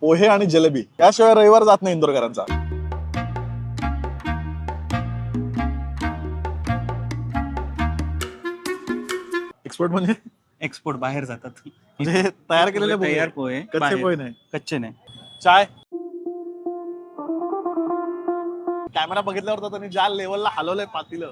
पोहे आणि जलेबी याशिवाय रविवार जात नाही इंदोरकरांचा. एक्सपोर्ट म्हणजे एक्सपोर्ट बाहेर जातात. म्हणजे तयार केलेले पोहे, तयार पोहे कच्चे बाहेर. पोहे नाही. कच्चे नाही. चाय. कॅमेरा बघितल्यावर तर त्यांनी ज्या लेवलला हलवलंय पातीलं.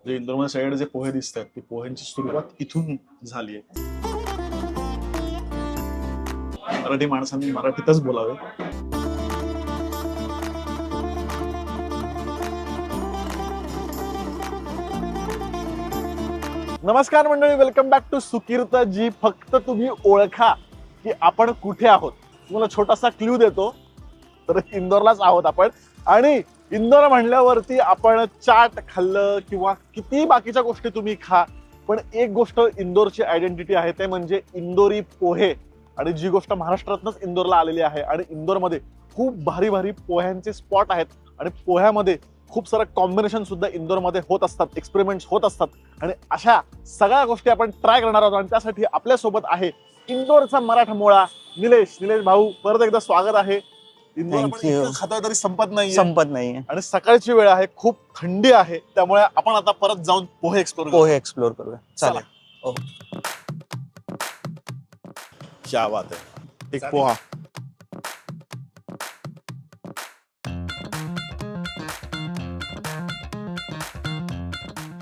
जे इंदोरमध्ये सगळ्याकडे जे पोहे दिसतात ती पोह्यांची सुरुवात इथून झाली आहे. मराठी माणसांनी मराठीतच बोलावे. नमस्कार मंडळी, वेलकम बॅक टू सुकीर्त जी. फक्त तुम्ही ओळखा की आपण कुठे आहोत. तुम्हाला छोटासा क्ल्यू देतो, तर इंदोरलाच आहोत आपण. आणि इंदोर म्हणल्यावरती आपण चाट खाल्लं किंवा किती बाकीच्या गोष्टी तुम्ही खा, पण एक गोष्ट इंदोरची आयडेंटिटी आहे, ते म्हणजे इंदोरी पोहे. आणि जी गोष्ट महाराष्ट्रातनच इंदोरला आलेली आहे. आणि इंदोरमध्ये खूप भारी भारी पोह्यांचे स्पॉट आहेत आणि पोह्यामध्ये खूप सारं कॉम्बिनेशन सुद्धा इंदोरमध्ये होत असतात, एक्सपेरिमेंट्स होत असतात. आणि अशा सगळ्या गोष्टी आपण ट्राय करणार आहोत. आणि त्यासाठी आपल्या सोबत आहे इंदोरचा मराठमोळा निलेश. निलेश भाऊ, परत एकदा स्वागत आहे. इंदोर खातोय तरी संपत नाहीये. आणि सकाळची वेळ आहे, खूप थंडी आहे, त्यामुळे आपण आता परत जाऊन पोहे एक्सप्लोर करूया. चालेल. हो. क्या बात आहे. एक पोहा.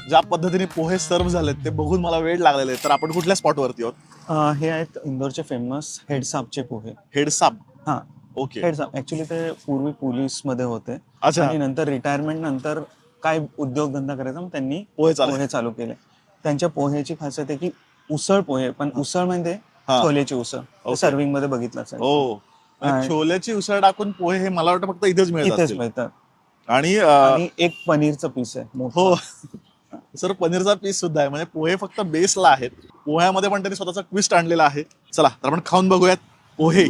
ज्या पद्धतीने पोहे सर्व झालेत ते बघून मला वेळ लागलेले. तर आपण कुठल्या स्पॉट वरती आहोत? हे आहेत इंदोरचे फेमस हेडसापचे पोहे. हेडसाप. हा, ओके. हेडसाप ऍक्च्युली ते पूर्वी पोलीस मध्ये होते. अच्छा. आणि नंतर रिटायरमेंट नंतर काय उद्योगधंदा करायचा, मग त्यांनी पोहे चालू केले. त्यांच्या पोह्याची खासियत आहे की उसळ पोहे, पण उसळ म्हणजे छोलेची उसळ. सर्विंग मध्ये बघितलं असेल. हो, छोल्याची उसळ टाकून पोहे हे मला वाटतं फक्त इथेच मिळतात. आणि एक पनीरचं पीस आहे. हो सर, पनीरचा पीस सुद्धा आहे. म्हणजे पोहे फक्त बेसला आहेत, पोह्यामध्ये पण त्यांनी स्वतःचा ट्विस्ट आणलेला आहे. चला तर आपण खाऊन बघूयात पोहे.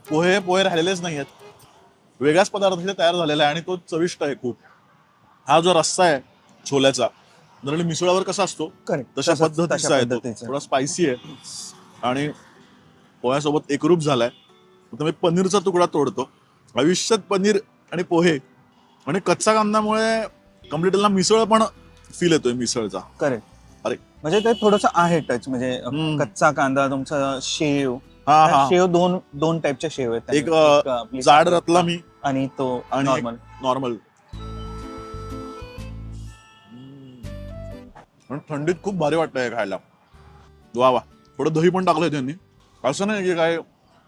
पोहे राहिलेलेच नाहीयेत, वेगळाच पदार्थ इथे तयार झालेला आहे आणि तो चविष्ट आहे खूप. हा जो रस्सा आहे छोल्याचा, जनरली मिसळावर कसा असतो तशा पद्धतीचा आहे तो. थोडा स्पायसी आहे आणि पोह्यासोबत एकरूप झालाय. आता मी पनीरचा तुकडा तोडतो. आयुष्यात पनीर आणि पोहे आणि कच्चा कांद्यामुळे कम्प्लीटला मिसळ पण फील येतोय मिसळचा. करेक्ट. अरे म्हणजे ते थोडस आहे टच, म्हणजे कच्चा कांदा, तुमचा शेव. शेव दोन टाइपच्या शेव आहेत. एक जाड रतलामी आणि तो नॉर्मल. थंडीत खूप भारी वाटतंय खायला. वा वा. थोडं दही पण टाकलंय त्यांनी. असं नाही की काय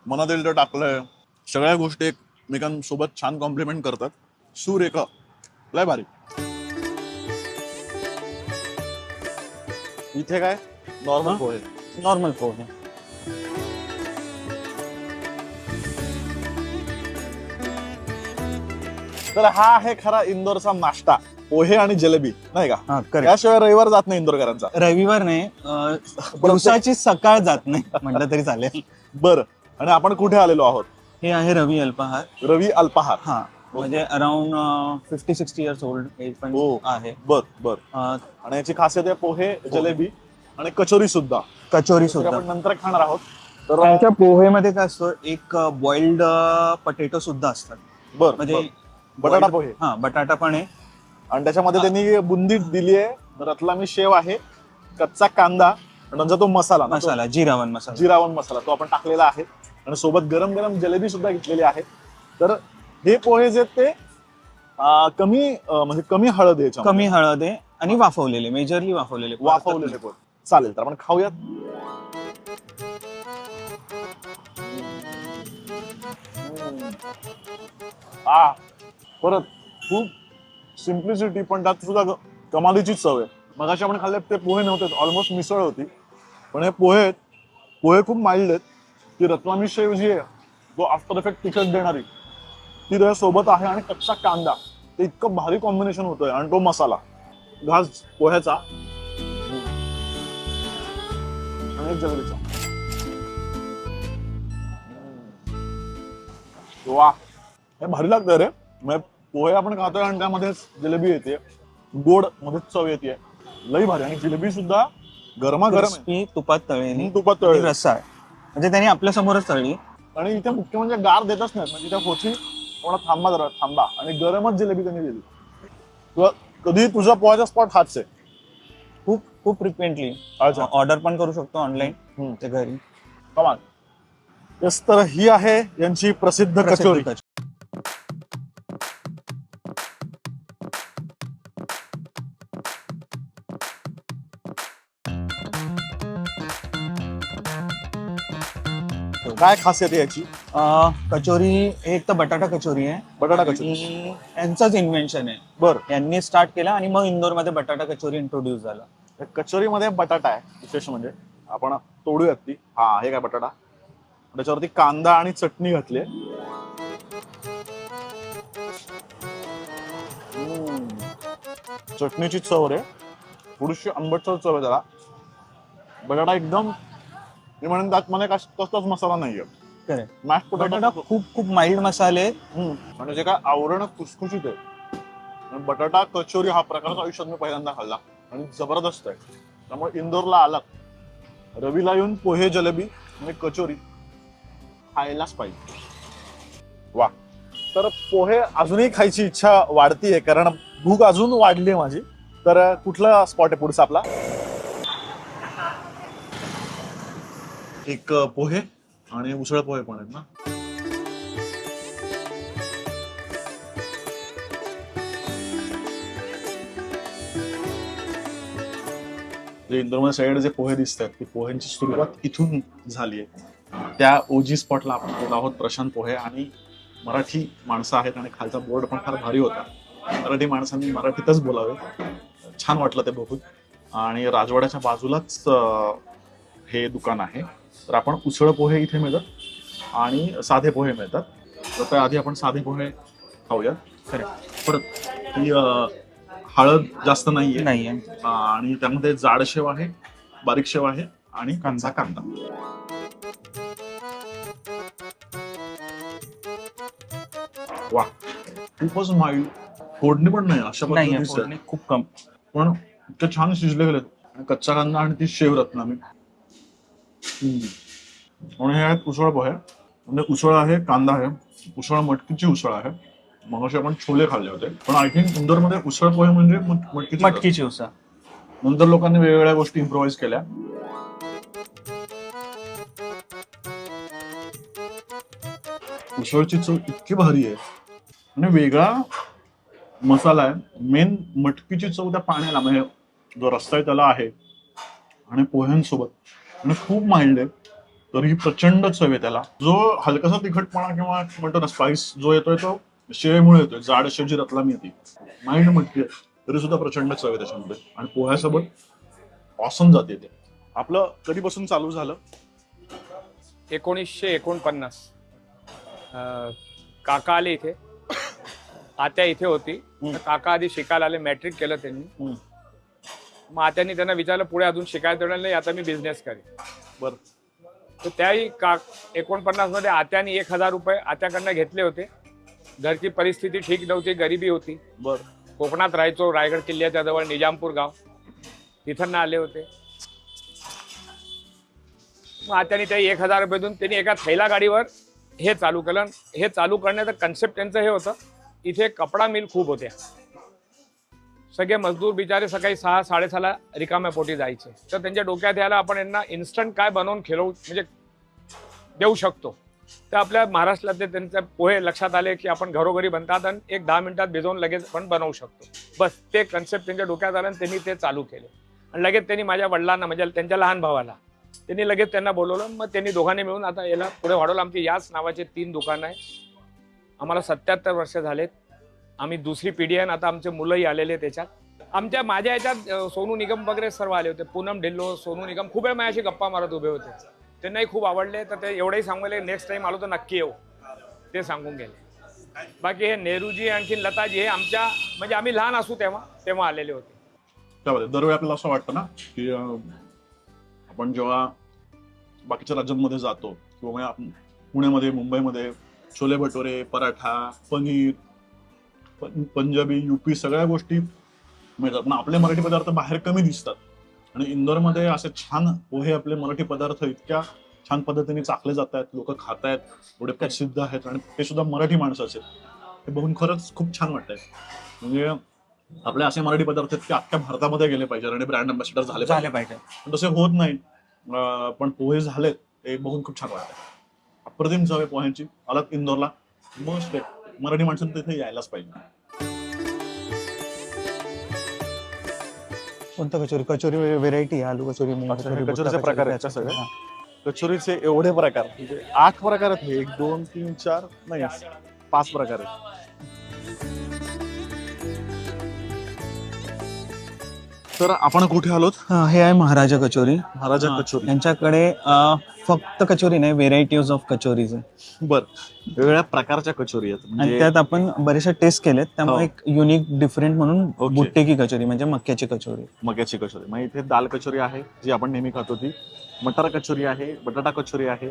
मनात येईल तर टाकलंय. सगळ्या गोष्टी एकमेकांसोबत छान कॉम्प्लिमेंट करतात. सुरेखा, लय भारी. इथे काय नॉर्मल पोहे. तर हा आहे खरा इंदोरचा नाश्ता, पोहे आणि जलेबी, नाही का? त्याशिवाय रविवार जात नाही इंदोरकरांचा. रविवार नाही, दिवसाची सकाळ जात नाही म्हटलं तरी चालेल. बरं. आणि आपण कुठे आलेलो आहोत? हे आहे रवी अल्पाहार. हा, म्हणजे अराउंड 50-60 इयर्स ओल्ड एज पण आहे. बर. आणि याची खासियत आहे पोहे, जलेबी आणि कचोरी सुद्धा आपण नंतर खाणार आहोत. तर त्यांच्या पोहेमध्ये काय असतं, एक बॉइल्ड पटेटो सुद्धा असतात. बर. म्हणजे बटाटा पोहे. हा, बटाटा पण आहे. आणि त्याच्यामध्ये त्यांनी बुंदी दिली आहे, रतलामी शेव आहे, कच्चा कांदा, नंतर तो मसाला जिरावन मसाला तो आपण टाकलेला आहे. आणि सोबत गरम गरम जलेबी सुद्धा घेतलेली आहे. तर हे पोहे जे ते कमी हळद आहे आणि वाफवलेले, मेजरली वाफवलेले पोहे. चालेल, तर आपण खाऊयात. परत खूप सिम्प्लिसिटी, पण त्यात सुद्धा कमालीची चव आहे. मगाशी आपण खाल्ले ते पोहे नव्हते, ऑलमोस्ट मिसळ होती. पण हे पोहे खूप माइल्ड आहेत. ती रतलामी शेव जी आहे, तो आफ्टर इफेक्ट तिखट देणारी, ती त्याच्या सोबत आहे. आणि कच्चा कांदा, ते इतकं भारी कॉम्बिनेशन होतोय. आणि तो मसाला घास पोह्याचा आणि जलेबीचा. वा, हे भारी लागतं रे. म्हणजे पोहे आपण खातोय आणि त्यामध्ये जिलेबी येते, गोड मध्ये चव येते, लई भारी. आणि जिलेबी सुद्धा गरमागरम आहे. क्रिस्पी तुपात तळलेली तुपात तळलेली. रस्सा आहे, म्हणजे त्यांनी आपल्या समोरच तळली. आणि इथे मुख्य म्हणजे गार देतच नाहीत, म्हणजे त्या होती कोणा थांबा जरा थांबा, आणि गरमच जिलेबी त्यांनी दिली. कधी तुझा पोहाचा स्पॉट हाच आहे? खूप खूप फ्रिक्वेंटली अच्छा. ऑर्डर पण करू शकतो ऑनलाईन ते घरी. कमाल. येस, तर ही आहे यांची प्रसिद्ध कचोरी. काय खासियत आहे याची? कचोरी एक तर बटाटा कचोरी आहे. बटाटा कचोरी आणि यांचंच इन्व्हेन्शन आहे. बरं. यांनी स्टार्ट केला आणि मग इंदोरमध्ये बटाटा कचोरी इंट्रोड्यूस झाला. कचोरीमध्ये बटाटा आहे विशेष म्हणजे. आपण तोडूयात ती. हा, हे काय बटाटा, त्याच्यावरती कांदा आणि चटणी घातली. चटणीची चव रे, थोडीशी आंबटसर चव आहे त्याला. बटाटा एकदम, मी म्हणेन त्यात मध्ये कसलाच मसाला नाहीये. मॅश बटाटा खूप खूप माइल्ड मसाले म्हणजे जे काय आवरण खुसखुशीत आहे. बटाटा कचोरी हा प्रकारचा आयुष्यात मी पहिल्यांदा खाल्ला आणि जबरदस्त आहे. त्यामुळे इंदोरला आला, रवीला येऊन पोहे जलेबी आणि कचोरी खायलाच पाहिजे. वा. तर पोहे अजूनही खायची इच्छा वाढतीये, कारण भूक अजून वाढली आहे माझी. तर कुठला स्पॉट आहे पुढचा आपला? एक पोहे आणि उसळ पोहे पण आहेत ना. इंदोरमध्ये सगळीकडे जे पोहे दिसतात, ती पोह्यांची सुरुवात इथून झाली आहे. त्या ओजी स्पॉटला आपण गेलो आहोत, प्रशांत पोहे. आणि मराठी माणसं आहेत आणि खालचा बोर्ड पण फार भारी होता. मराठी माणसांनी मराठीतच बोलावे, छान वाटलं ते बघून. आणि राजवाड्याच्या बाजूलाच हे दुकान आहे. तर आपण उसळ पोहे इथे मिळतात आणि साधे पोहे मिळतात. तर त्याआधी आपण साधे पोहे खाऊया. परत ही हळद जास्त नाहीये आणि त्यामध्ये जाड शेव आहे, बारीक शेव आहे आणि कांदा. वा, खूपच माइल्ड. फोडणी पण नाही अशा पद्धतीने, खूप कम, पण इतके छान शिजले गेले. कच्चा कांदा आणि ती शेव रत्नामी. आणि हे आहेत उसळ पोहे. म्हणजे उसळ आहे, कांदा आहे, उसळ मटकीची उसळ आहे. मग असे आपण छोले खाल्ले होते, पण आय थिंक इंदोरमध्ये उसळ पोहे म्हणजे मटकीची उसळ. नंतर लोकांनी वेगवेगळ्या गोष्टी इम्प्रोव्हाइज केल्या. उसळची चव इतकी भारी आहे आणि वेगळा मसाला आहे. मेन मटकीची चव त्या पाण्याला, म्हणजे जो रस्ता आहे त्याला आहे, आणि पोह्यांसोबत. आणि खूप माइल्ड आहे, तरीही प्रचंड चव आहे त्याला. जो हलकासा तिखटपणा किंवा म्हणतो ना स्पाइस जो येतोय तो शेवेमुळे येतोय. जाड शेवची रतलामी येते, माइल्ड मटकी आहे, तरी सुद्धा प्रचंड चव आहे त्याच्यामध्ये. आणि पोह्यासोबत ऑसम जाते ते. आपलं कधीपासून चालू झालं? 1949. काका आले इथे, आत्या इथे होती. तर काका आधी शिकायला आले, मॅट्रिक केलं त्यांनी. मग आत्यानी त्यांना विचारलं पुढे अजून शिकायला देणार नाही, आता मी बिझनेस करेन. बरं. तर त्याही 49 मध्ये आत्यानी 1000 रुपये आत्याकडनं घेतले होते. घरची परिस्थिती ठीक नव्हती, गरिबी होती. बरं. कोकणात राहायचो, रायगड किल्ल्याच्या जवळ निजामपूर गाव, तिथं आले होते. मग आत्यानी त्या 1000 रुपये देऊन त्यांनी एका थैला गाडीवर हे चालू केलं. हे चालू करण्याचं कन्सेप्ट त्यांचं हे होतं, इथे कपडा मिल खूप होत्या. सगळे मजदूर बिचारे सकाळी 6-6:30 रिकाम्या पोटी जायचे. तर त्यांच्या डोक्यात यायला आपण यांना इन्स्टंट काय बनवून म्हणजे देऊ शकतो. तर आपल्या महाराष्ट्रातले त्यांचे पोहे लक्षात आले की आपण घरोघरी बनतात आणि 10 मिनिटात भिजवून लगेच आपण बनवू शकतो. बस ते कन्सेप्ट त्यांच्या डोक्यात आलं आणि त्यांनी ते चालू केले. आणि लगेच त्यांनी माझ्या वडिलांना, म्हणजे त्यांच्या लहान भावाला, त्यांनी लगेच त्यांना बोलवलं. मग त्यांनी दोघांनी मिळून आता याला पुढे वाढवलं. आमची याच नावाचे 3 दुकानं आहे. आम्हाला 77 वर्ष झालेत. आम्ही दुसरी पिढी आहे. आता आमचे मुलंही आलेले त्याच्यात. माझ्या याच्यात सोनू निगम वगैरे सर्व आले होते. पूनम ढिल्लो, सोनू निगम खूप वेळ माझ्याशी गप्पा मारत उभे होते. त्यांनाही खूप आवडले. तर ते एवढंही सांगले नेक्स्ट टाइम आलो तर नक्की येऊ, ते सांगून गेले. बाकी हे नेहरूजी आणखी लताजी हे आमच्या, म्हणजे आम्ही लहान असू तेव्हा आलेले होते. दरवेळी आपल्याला असं वाटतं ना की आपण जेव्हा बाकीच्या राज्यांमध्ये जातो किंवा पुण्यामध्ये, मुंबईमध्ये छोले भटुरे, पराठा, पनीर, पंजाबी, युपी सगळ्या गोष्टी मिळतात. पण आपले मराठी पदार्थ बाहेर कमी दिसतात. आणि इंदोरमध्ये असे छान पोहे, आपले मराठी पदार्थ इतक्या छान पद्धतीने चाखले जात आहेत, लोक खात आहेत, एवढे प्रसिद्ध आहेत आणि ते सुद्धा मराठी माणसाचे. हे बघून खरंच खूप छान वाटतंय. म्हणजे आपले असे मराठी पदार्थ आहेत की अख्ख्या भारतामध्ये गेले पाहिजे आणि ब्रँड अँबॅसेडर झाले पाहिजे. पण तसे होत नाही. पण पोहे झालेत हे बघून खूप छान वाटतंय. अप्रतिम चव आहे पोह्यांची. आलात इंदोरला मस्त आहे. मराठी माणसांनी तिथे यायलाच पाहिजे. कोणतं कचोरी? कचोरी व्हेरायटी, आलू कचोरी, मूग कचोरी, कचोरीचे बुट्टा प्रकार कचोरी, आहेत का सगळे? हा. कचोरीचे एवढे प्रकार, म्हणजे 8 प्रकार आहेत. 1 2 3 4 नाही 5 प्रकार आहेत. तर आपण कुठे आलोत? हे आहे महाराजा कचोरी. महाराजा कचोरी. यांच्याकडे फक्त कचोरी नाही, व्हेरायटीज ऑफ कचोरीज आहे. बर, वेगवेगळ्या प्रकारच्या कचोरी आहेत. आणि म्हणजे त्यात आपण बरेचशा टेस्ट केलेत, त्यामुळे एक युनिक डिफरंट म्हणून ओके. बुट्टे की कचोरी म्हणजे मक्याची कचोरी. मक्याची कचोरी. मग इथे दाल कचोरी आहे जी आपण नेहमी खातो ती, मटार कचोरी आहे, बटाटा कचोरी आहे,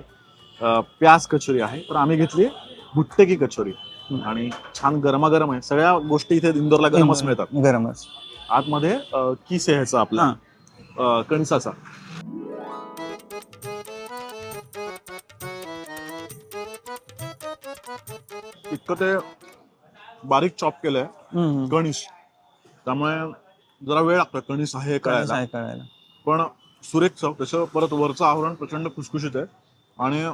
प्याज कचोरी आहे. तर आम्ही घेतली भुट्टे की कचोरी आणि छान गरमागरम आहे. सगळ्या गोष्टी इथे इंदोरला गरमच मिळतात. गरमच. आतमध्ये किस आहे ह्याचा आपला कणसाचा. इतकं ते बारीक चॉप केलंय कणीस, त्यामुळे जरा वेळ लागतो कणीस आहे कळायला. पण सुरेख चव. त्याचं परत वरचं आवरण प्रचंड खुसखुशीत आहे आणि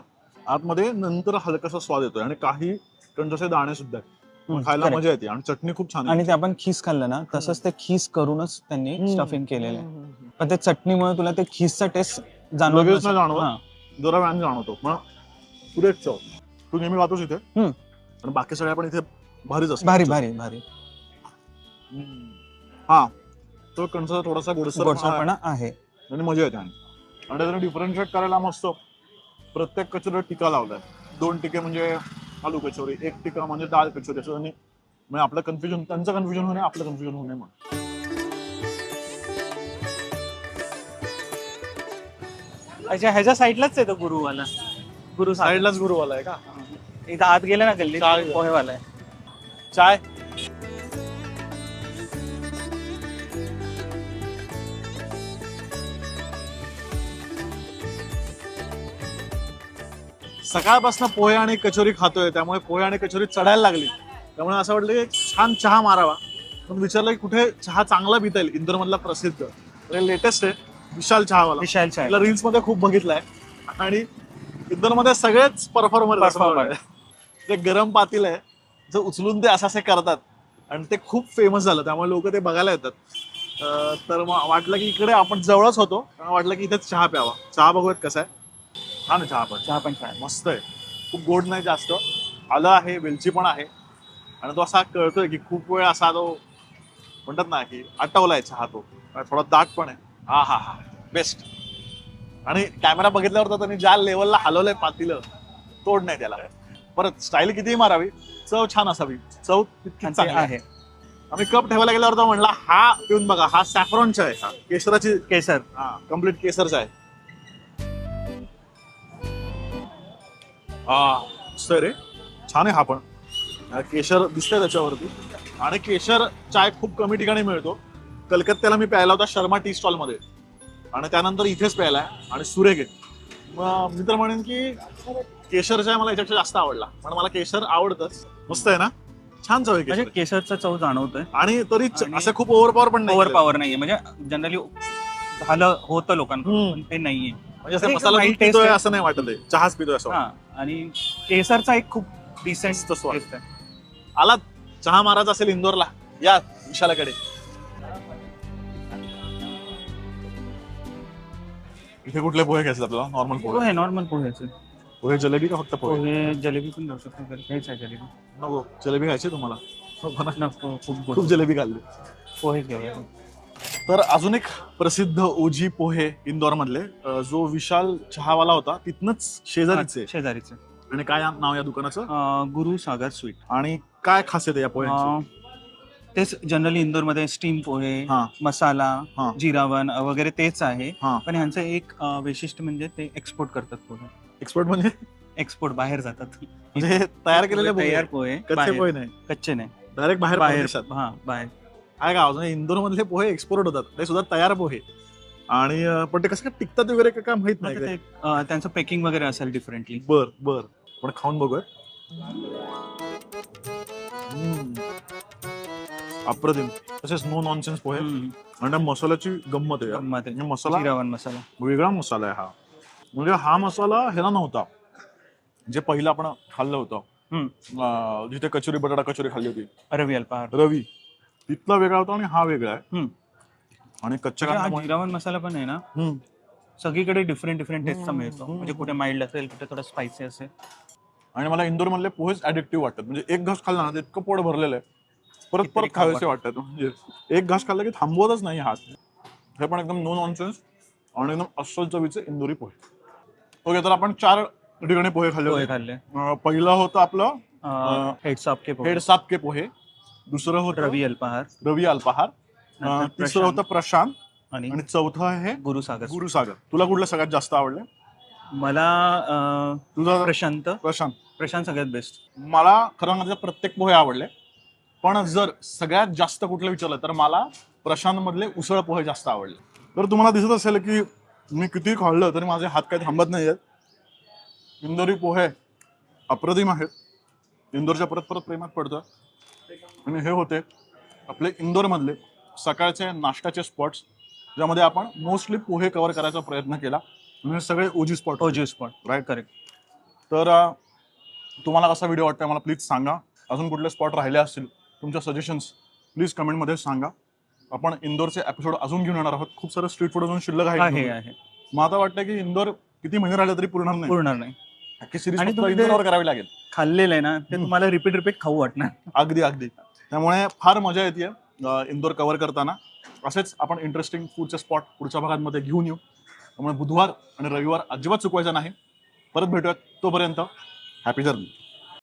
आतमध्ये नंतर हलकासा स्वाद येतोय आणि काही कणसाचे दाणे सुद्धा आहेत. खायला मजा येते आणि चटणी खूप छान आहे. आणि ते आपण खीस खाल्लं ना, तसंच ते खीस करूनच त्यांनी स्टफिंग केलेलं आहे. पण ते चटणीमुळे तुला ते खीसचा टेस्ट लगेच नाही जाणवत. जाणवत, जरा वेळाने जाणवतो. पण सुरेख चव. तू नेहमी खातोस इथे आणि बाकी सगळ्या पण इथे भारीच असतात. भारी भारी भारी. हा, तो कणसाचा थोडासा गोडसरपणा आहे आणि मजा येते. आणि त्याने डिफरन्शिएट करायला मस्त प्रत्येक कचोरीवर टिका लावलाय. 2 टिके म्हणजे आलू कचोरी, 1 टिका म्हणजे दाल कचोरी. असं म्हणजे आपलं कन्फ्युजन, त्यांचं कन्फ्युजन होणे, आपलं कन्फ्युजन होणे. म्हणून अच्छा, ह्याच्या साईडलाच आहे तो गुरुवाला. गुरु साईडलाच गुरुवाला आहे का? इथं आत गेलं ना गल्ली, पोहेवाला आहे. चाय. सकाळपासून पोहे आणि कचोरी खातोय, त्यामुळे पोहे आणि कचोरी चढायला लागली. त्यामुळे असं वाटलं की छान चहा मारावा. पण विचारलं की कुठे चहा चांगला पिता येईल. इंदोर मधला प्रसिद्ध लेटेस्ट आहे विशाल चहावाला. विशाल चाय. रील्स मध्ये खूप बघितलाय आणि इंदोर मध्ये सगळेच परफॉर्मर. ते गरम पातील आहे, जो उचलून ते असे करतात आणि ते खूप फेमस झालं, त्यामुळे लोक ते बघायला येतात. तर मग वाटलं की इकडे आपण जवळच होतो, वाटलं की इथेच चहा प्यावा. चहा बघूयात कसा आहे. छान आहे चहा पण छान मस्त आहे. खूप गोड नाही जास्त, आलं आहे, वेलची पण आहे आणि तो असा कळतोय की खूप वेळ असा तो म्हणतात ना की आटवलाय चहा. तो थोडा दाट पण आहे. हा हा हा, बेस्ट. आणि कॅमेरा बघितल्यावर तर त्यांनी ज्या लेवलला हलवलंय पातीलं, तोड नाही त्याला. परत स्टाईल कितीही मारावी, चव छान असावी. चव तितकी चांगली आहे. आम्ही कप ठेवायला गेल्यावर तर म्हणला हा पिऊन बघा, हा सॅफ्रॉनचा आहे, हा केशराची, केसर, हा कम्प्लीट केसरचा आहे. मस्त रे, छान आहे हा पण. केशर दिसतंय त्याच्यावरती. आणि केशर चाय खूप कमी ठिकाणी मिळतो. कलकत्त्याला मी प्यायला होता शर्मा टी स्टॉल मध्ये आणि त्यानंतर इथेच प्यायलाय आणि सुरेख आहे. मग मी तर म्हणेन की केशर चाय मला याच्यापेक्षा जास्त आवडला. पण मला केशर आवडतच. मस्त आहे ना, छान चव आहे. म्हणजे केशरचा चव जाणवतोय आणि तरी असं खूप ओव्हरपॉवर पण नाही. ओव्हरपॉवर नाहीये, म्हणजे जनरली झालं होतं लोकांकडून, ते नाहीये. म्हणजे असं मसाला दूध पितोय असं नाही वाटत आहे, चहाच पितोय असं. आणि केसरचा एक खूप डिसेंट टेस्ट आहे. आला चहा मारायचा असेल इंदोरला, या विशालाकडे. इथे कुठले पोहे घ्यायचे आपल्याला? नॉर्मल पोहे. नॉर्मल पोह्याचे. पोहे जलेबी का फक्त पोहे? पोहे जलेबी पण लावू शकतो. घ्यायचं आहे जलेबी? नको, जलेबी खायची तुम्हाला? नको, खूप जलेबी खाल्ली. पोहे घेऊया. तर अजून एक प्रसिद्ध ओजी पोहे इंदोर मधले, जो विशाल चहावाला होता तिथनच शेजारीचे. आणि काय नाव या दुकानाचं? गुरु सागर स्वीट. आणि काय खासियत आहे या पोह्यांची? तेच जनरली इंदोरमध्ये स्टीम पोहे, मसाला, जिरावन वगैरे तेच आहे. पण ह्यांचं एक वैशिष्ट्य म्हणजे ते एक्सपोर्ट करतात पोहे. एक्सपोर्ट म्हणजे एक्सपोर्ट बाहेर जातात. म्हणजे तयार केलेले पोहे, तयार पोहे कच्चे बाहेर- पोहे नाही, कच्चे नाही, डायरेक्ट बाहेर बाहेर परदेशात. हा बाहेर. काय गाव म्हणजे इंदोर मधले पोहे एक्सपोर्ट होतात, ते सुद्धा तयार पोहे. आणि पण ते कसं काय टिकतात वगैरे काय माहित नाही आता काय. ते, त्यांचं पेकिंग वगैरे असेल डिफरंटली. बर बर, पण खाऊन बघूया. अप्रतिम. तसेच नो नॉनसेन्स पोहे. आणि त्या मसाल्याची गंमत आहे यार. म्हणजे मसाला जिरावन मसाला वेगळा मसाला आहे हा. म्हणजे हा मसाला ह्याला नव्हता जे पहिलं आपण खाल्लं होतं, जिथे कचोरी बटाटा कचोरी खाल्ली होती रवी अल्पाहार. रवी, तिथला वेगळा होता आणि हा वेगळा आहे. आणि कच्च्या हा कांद्यामुळे जिरावन मसाला पण आहे ना, सगळीकडे डिफरंट टेस्टचा मिळतो. म्हणजे कुठे माइल्ड असेल, कुठे थोडं स्पायसी असेल. आणि मला इंदोर मधले पोहेच ऍडिक्टिव्ह वाटतात. म्हणजे एक घास खाल्ला ना तर इतकं पोट भरलेलं आहे, परत कितीतरी परत खावेसे वाटतात. म्हणजे एक घास खाल्ला की थांबवतच नाही हात. हे पण एकदम नो नॉनसेन्स आणि एकदम अस्सल चवीचे इंदोरी पोहे. ओके, तर आपण 4 ठिकाणी पोहे खाल्ले पोहे होते. खाल्ले. पहिलं होतं आपलं heads of K pohe, head साप के पोहे. दुसरं होतं रवी अल्पाहार, रवी अल्पाहार. नंतर तिसरं प्रशांत. होतं प्रशांत. आणि आणि चौथं आहे गुरुसागर. गुरुसागर. तुला कुठलं सगळ्यात जास्त आवडलं? मला तुझा प्रशांत प्रशांत. सगळ्यात बेस्ट. मला खरं म्हणजे प्रत्येक पोहे आवडले, पण जर सगळ्यात जास्त कुठलं विचारलं तर मला प्रशांत मधले उसळ पोहे जास्त आवडले. तर तुम्हाला दिसत असेल की मी किती खाल्लं तरी माझे हात काही थांबत नाही आहेत. इंदोरी पोहे अप्रतिम आहेत. इंदोरच्या परत परत प्रेमात पडतं. आणि हे होते आपले इंदोरमधले सकाळचे नाश्त्याचे स्पॉट्स, ज्यामध्ये आपण मोस्टली पोहे कव्हर करायचा प्रयत्न केला. म्हणजे सगळे ओजी स्पॉट. ओजी स्पॉट, राईट. करेक्ट. तर तुम्हाला कसा व्हिडिओ वाटतोय मला प्लीज सांगा. अजून कुठले स्पॉट राहिले असतील, तुमच्या सजेशन्स प्लीज कमेंटमध्ये सांगा. आपण इंदोरचे एपिसोड अजून घेऊन येणार आहोत. खूप सारं स्ट्रीट फूड अजून शिल्लक आहे. आहे. मग आता वाटतं की इंदोर किती महिने राहिले तरी पुरणार नाही. अख्खी सिरीज आणि फक्त तुम्ही इंदोरवर करावी लागेल. खाल्लेलं आहे ना, ते तुम्हाला रिपीट खाऊ वाटणार. अगदी अगदी. त्यामुळे फार मजा येते इंदोर कव्हर करताना. असेच आपण इंटरेस्टिंग फूडचे स्पॉट पुढच्या भागांमध्ये घेऊन येऊ. त्यामुळे बुधवार आणि रविवार अजिबात चुकवायचा नाही. परत भेटूयात. तोपर्यंत हॅपी जर्नी.